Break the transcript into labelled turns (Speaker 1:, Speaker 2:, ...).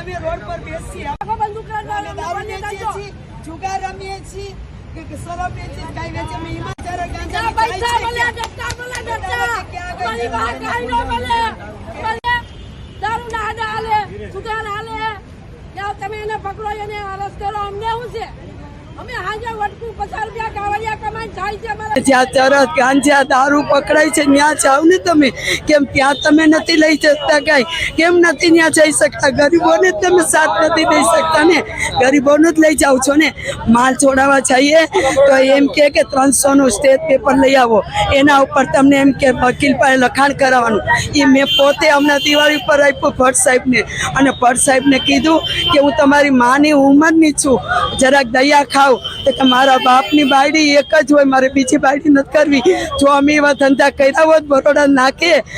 Speaker 1: અમે રોડ પર બેસીએ, દારૂ વેચીએ છીએ, જુગાર રમીએ છીએ, શરાબ વેચીએ, ગાય વેચીએ, અમે ઈમાનદાર ગાંજા
Speaker 2: દારૂ ના હાલે, જુગાર હાલે, તમે એને પકડો, એને અરેસ્ટ કરો, અમને શું છે? અમે હાજે વટકું 50 રૂપિયા કાવડિયા કમાઈ જાય છે અમારા.
Speaker 3: જ્યાં તરત ગાંજા દારૂ પકડાય છે ત્યાં જાવ ને તમે, કેમ ત્યાં તમે નથી લઈ જતા? કઈ કેમ નથી ત્યાં જઈ શકતા? ગરીબોને જ તમે સાથ નથી દઈ શકતા ને, ગરીબોનું જ લઈ જાવ છો ને. માલ છોડાવવા જઈએ તો એમ કે 300 નું સ્ટેજ પેપર લઈ આવો, એના ઉપર તમને એમ કે વકીલ પાસે લખાણ કરાવવાનું. એ મેં પોતે હમણાં દિવાળી ઉપર આપ્યું ભટ્ટ સાહેબને, અને ભટ્ટ સાહેબને કીધું કે હું તમારી માની ઉંમરની છું, જરાક દયા ખાવ. તો મારા બાપની બાયડી એક જ હોય, મારે બીજી બાયડી નથી કરવી. જો અમે એવા ધંધા કર્યા હોત બરોડા નાખે